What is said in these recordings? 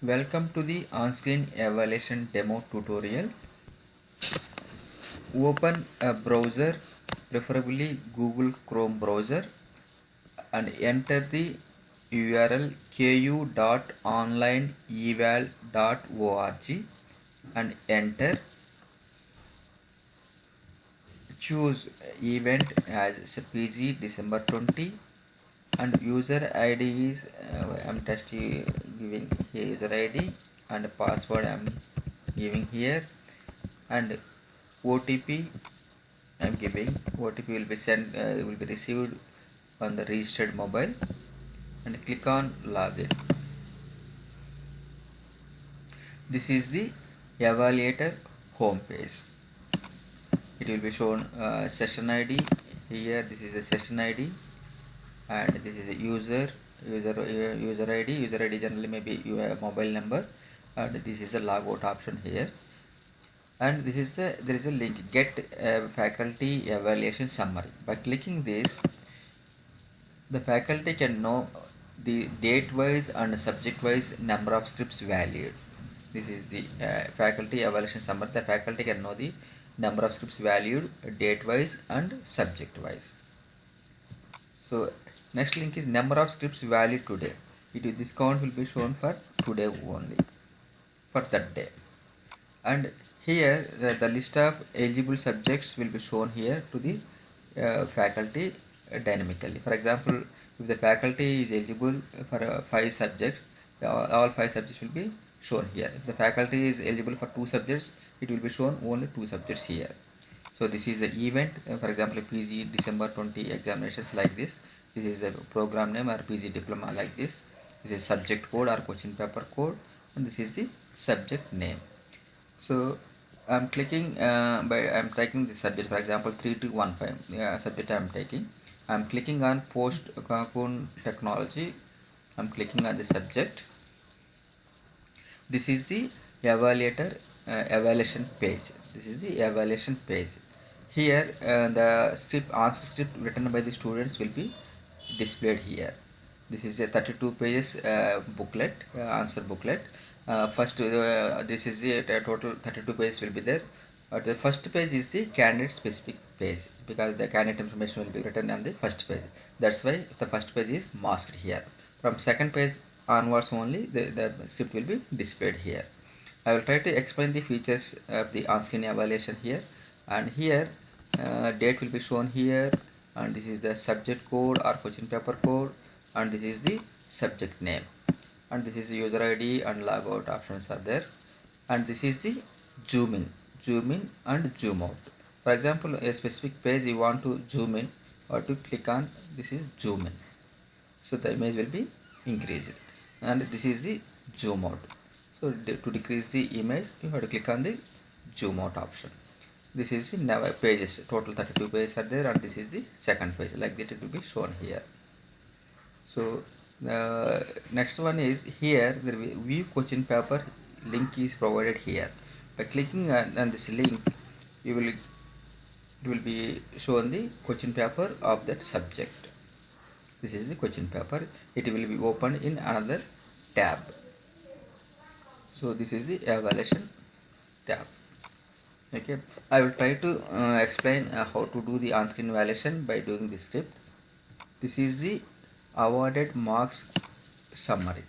Welcome to the on-screen evaluation demo tutorial. Open a browser, preferably Google Chrome browser, and enter the URL ku.onlineeval.org and enter. Choose event as PG December 20 and user ID is I'm testing giving here user ID and password I'm giving here, and OTP I'm giving. OTP will be sent will be received on the registered mobile, and click on login. This is the evaluator home page. It will be shown session ID here. This is the session ID, and this is a user ID. User ID generally may be your mobile number, and this is the logout option here. And this is there is a link, get faculty evaluation summary. By clicking this, the faculty can know the date wise and subject wise number of scripts valued. This is the faculty evaluation summary. The faculty can know the number of scripts valued date wise and subject wise. So next link is number of scripts valued today. This count will be shown for today only, for that day. And here the list of eligible subjects will be shown here to the faculty dynamically. For example, if the faculty is eligible for 5 subjects, all 5 subjects will be shown here. If the faculty is eligible for 2 subjects, it will be shown only 2 subjects here. So this is the event, for example, PG December 20 examinations like this. This is a program name or PG diploma like this. This is subject code or question paper code, and this is the subject name. So I'm clicking I'm taking the subject, for example 3215 subject I'm taking. I'm clicking on post Cocoon technology. I'm clicking on the subject. This is the evaluator evaluation page. This is the evaluation page. Here the answer script written by the students will be displayed here. This is a 32 pages booklet, answer booklet. First this is the total 32 pages will be there. The first page is the candidate specific page, because the candidate information will be written on the first page. That's why the first page is masked here. From second page onwards only the script will be displayed here. I will try to explain the features of the on-screen evaluation here. And here date will be shown here, and this is the subject code or question paper code, and this is the subject name, and this is the user ID and logout options are there. And this is the zoom in and zoom out. For example, a specific page you want to zoom in, or to click on this is zoom in, so the image will be increased. And this is the zoom out. So to decrease the image, you have to click on the zoom out option. This is the pages, total 32 pages are there, and this is the second page, like that it will be shown here. So next one is here the view question paper link is provided here. By clicking on this link, it will be shown the question paper of that subject. This is the question paper. It will be opened in another tab. So this is the evaluation tab. Okay, I will try to explain how to do the on-screen evaluation by doing this script. This is the awarded marks summary.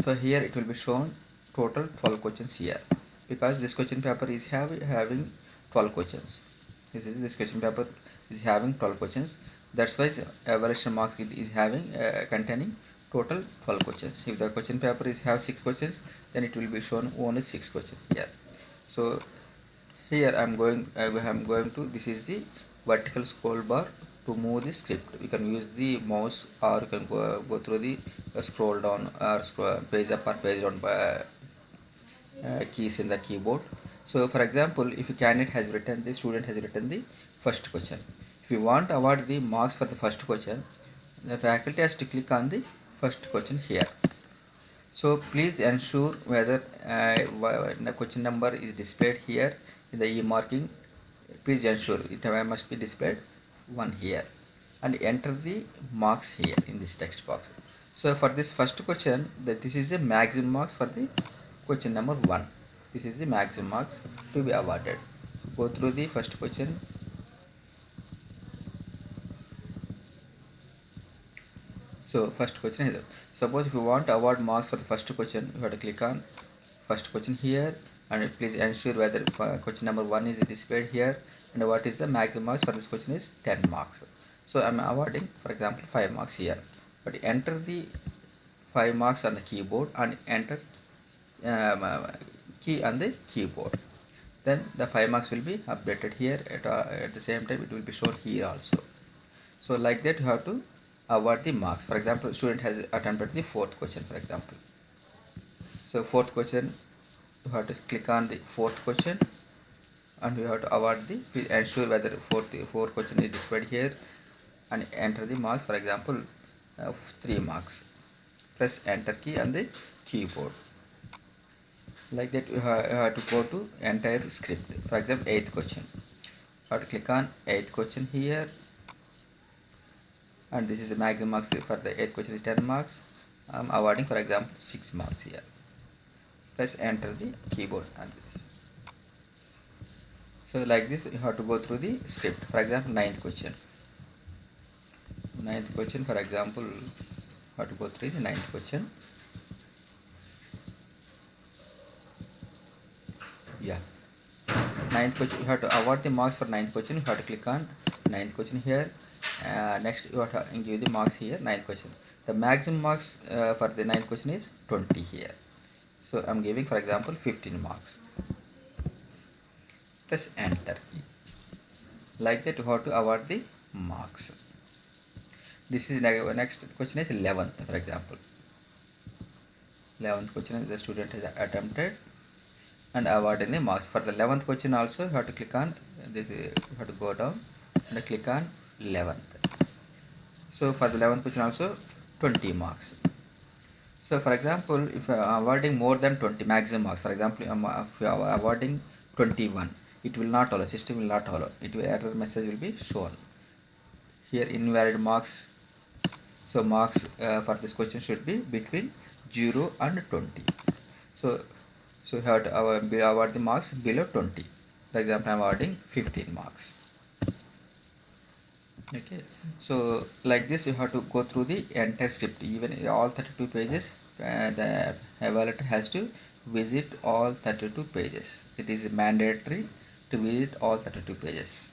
So here it will be shown total 12 questions here, because this question paper is having 12 questions. This question paper is having 12 questions. That's why the evaluation marks is having containing total 12 questions. If the question paper is have 6 questions, then it will be shown only 6 questions here. So here I'm going to, this is the vertical scroll bar. To move the script, you can use the mouse, or you can go through the scroll down or page up or page down by keys in the keyboard. So for example, if a candidate has written, the student has written the first question, if you want to award the marks for the first question, the faculty has to click on the first question here. So please ensure whether the question number is displayed here in the e-marking. Please ensure it must be displayed 1 here, and enter the marks here in this text box. So for this first question, this is the maximum marks for the question number 1. This is the maximum marks to be awarded. Go through the first question. So first question is, suppose if you want to award marks for the first question, you have to click on first question here, and please ensure whether question number 1 is displayed here, and what is the maximum marks for this question is 10 marks. So I am awarding, for example, 5 marks here. But enter the 5 marks on the keyboard and enter key on the keyboard. Then the 5 marks will be updated here, at the same time it will be shown here also. So like that you have to award the marks. For example, student has attempted the fourth question, for example. So fourth question, you have to click on the fourth question, and you have to award the, ensure whether fourth question is displayed here, and enter the marks. For example, 3 marks. Press enter key on the keyboard. Like that you have to go to entire script. For example, 8th question, you have to click on 8th question here, and this is the maximum marks for the 8th question is 10 marks. I am awarding, for example, 6 marks here. Press enter the keyboard, and so like this you have to go through the script. For example, 9th question, for example, you have to go through the 9th question. Yeah, 9th question, you have to award the marks for 9th question. You have to click on 9th question here. Next you have to give the marks here. 9th question, the maximum marks for the 9th question is 20 here. So I am giving, for example, 15 marks. Press enter key. Like that you have to award the marks. This is next question is 11th, for example. 11th question is the student has attempted and awarded the marks. For the 11th question also you have to click on this, you have to go down and click on 11th. So for the 11th question also 20 marks. So for example, if you are awarding more than 20 maximum marks, for example, if you are awarding 21, it will not allow, system will not allow, it will, error message will be shown here, invalid marks. So marks for this question should be between 0 and 20. So you have to award the marks below 20. For example, I am awarding 15 marks. Okay, so like this you have to go through the entire script, even all 32 pages. The evaluator has to visit all 32 pages. It is mandatory to visit all 32 pages.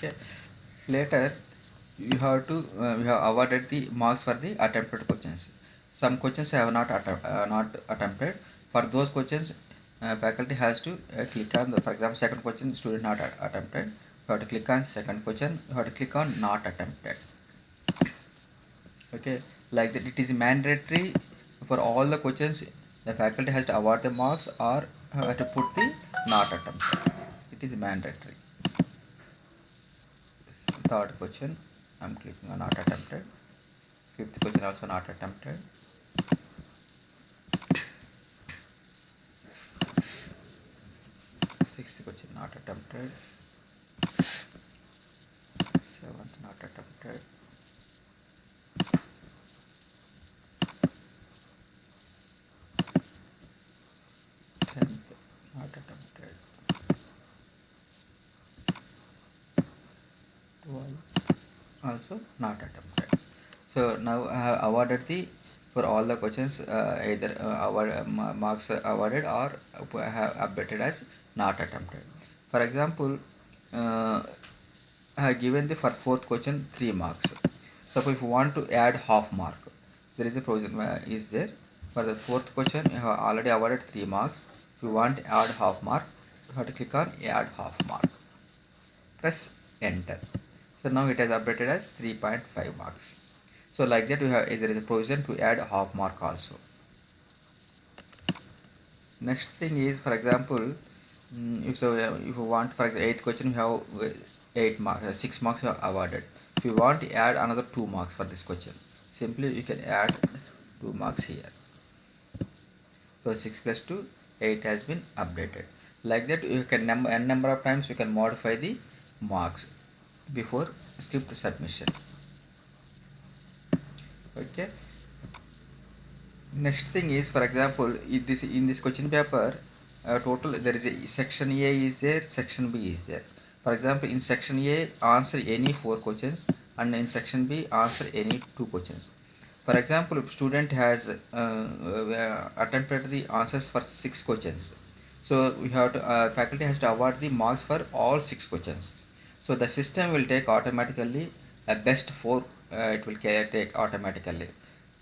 Okay, later you have to we have awarded the marks for the attempted questions. Some questions have not attempted. For those questions, faculty has to click on the, for example, second question student not attempted. You have to click on second question. You have to click on not attempted. Okay, like that it is mandatory for all the questions. The faculty has to award the marks or to put the not attempted. It is mandatory. Third question, I am clicking on not attempted. Fifth question also not attempted. Sixth question not attempted. Seventh not attempted. Tenth not attempted. 12th also not attempted. So now I have awarded the, for all the questions, either marks awarded or I have updated as not attempted. For example, I have given the for fourth question 3 marks. Suppose if you want to add half mark, there is a provision is there. For the fourth question you have already awarded 3 marks. If you want to add half mark, you have to click on add half mark. Press enter. So now it has updated as 3.5 marks. So like that there is a provision to add half mark also. Next thing is, for example, if you want, for the 8th question you have 6 marks you have awarded. If you want to add another 2 marks for this question, simply you can add 2 marks here. So 6 plus 2, 8 has been updated. Like that you can n number of times you can modify the marks before script submission. Okay. Next thing is, for example, in this question paper, total there is a section A is there, section B is there. For example, in section A, answer any 4 questions, and in section B, answer any 2 questions. For example, if student has attempted the answers for 6 questions, so we have to, faculty has to award the marks for all 6 questions. So the system will take automatically a best 4. It will take automatically.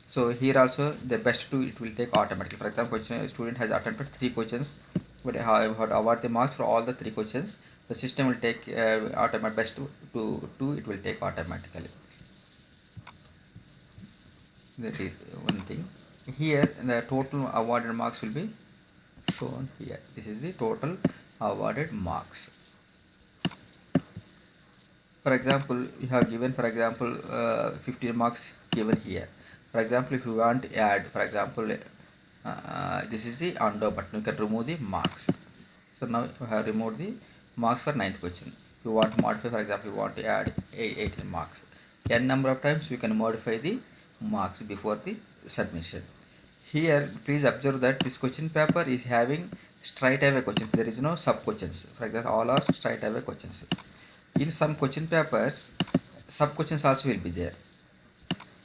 So here also the best 2 it will take automatically. For example, student has attempted 3 questions, but have to award the marks for all the 3 questions. The system will take automatic best 2 it will take automatically. That is one thing. Here the total awarded marks will be shown here. This is the total awarded marks. For example, you have given, for example, 15 marks given here. For example, if you want to add, for example, this is the undo button, you can remove the marks. So now you have removed the marks for 9th question. You want to modify, for example, you want to add 18 marks. N number of times you can modify the marks before the submission. Here, please observe that this question paper is having straight away questions. There is no sub questions. For example, all are straight away questions. In some question papers, sub questions also will be there.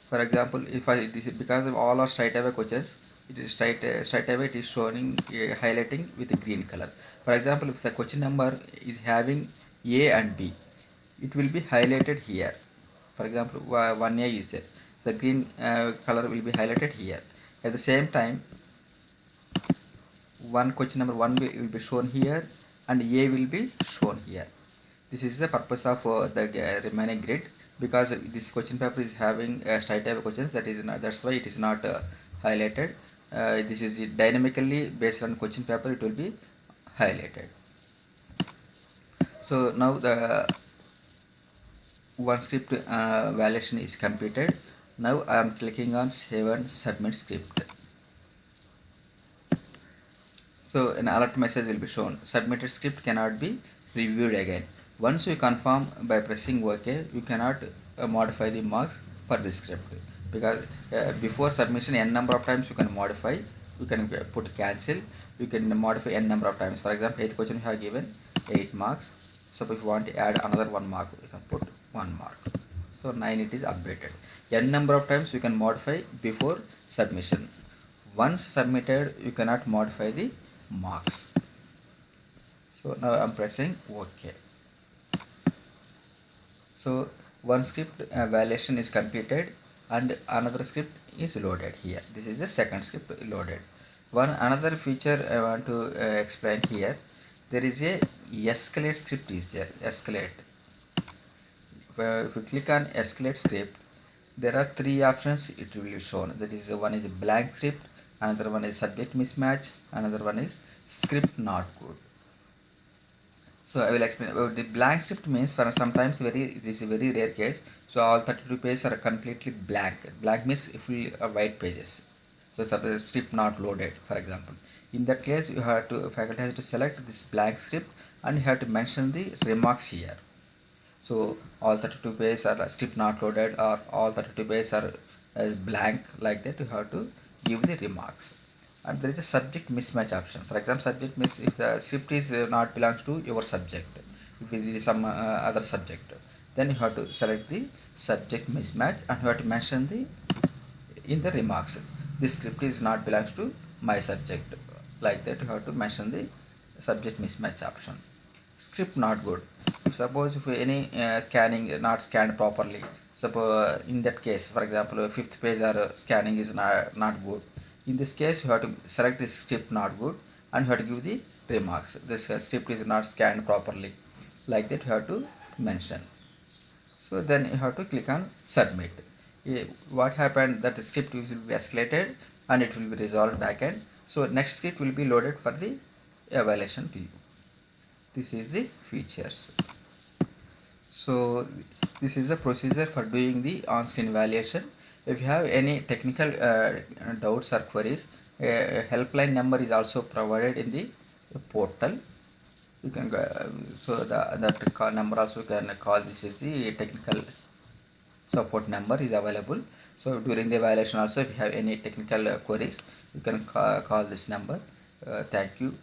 For example, if this is because of all are straight away questions, it is straight away it is showing highlighting with a green color. For example, if the question number is having A and B, it will be highlighted here. For example, 1A is there, the green color will be highlighted here. At the same time, question number 1 will be shown here and A will be shown here. This is the purpose of the remaining grid, because this question paper is having straight away questions. That's why it is not highlighted. This is dynamically based on question paper, it will be highlighted. So now the one script validation is completed. Now I am clicking on save and submit script. So an alert message will be shown. Submitted script cannot be reviewed again. Once you confirm by pressing OK, you cannot modify the marks for the script, because before submission n number of times you can modify. You can put cancel. You can modify n number of times. For example, 8th question you have given 8 marks. So if you want to add another 1 mark, you can put 1 mark. So 9 it is updated. N number of times you can modify before submission. Once submitted, you cannot modify the marks. So now I am pressing OK. So one script validation is completed and another script is loaded here. This is the second script loaded. Another feature I want to explain here. There is a escalate script is there. Escalate. If you click on escalate script, there are 3 options it will be shown. That is, one is blank script, another one is subject mismatch, another one is script not good. So I will explain. The blank script means for sometimes this is a very rare case. So all 32 pages are completely blank. Blank means full white pages. So suppose script not loaded, for example. In that case, faculty has to select this blank script and you have to mention the remarks here. So all 32 pages are script not loaded, or all 32 pages are blank, like that. You have to give the remarks. And there is a subject mismatch option. For example, subject miss if the script is not belongs to your subject, if it is some other subject, then you have to select the subject mismatch and you have to mention in the remarks, this script is not belongs to my subject. Like that, you have to mention the subject mismatch option. Script not good. Suppose if any scanning not scanned properly, suppose in that case, for example, 5th page or scanning is not good. In this case, you have to select this script not good and you have to give the remarks. This script is not scanned properly. Like that, you have to mention. So then you have to click on submit. What happened, that the script will be escalated and it will be resolved backend. So next script will be loaded for the evaluation view. This is the features. So this is the procedure for doing the on-screen evaluation. If you have any technical doubts or queries, a helpline number is also provided in the portal. you can go, so that call number also you can call. This is the technical support number is available. So during the evaluation also, if you have any technical queries, you can call this number. Thank you.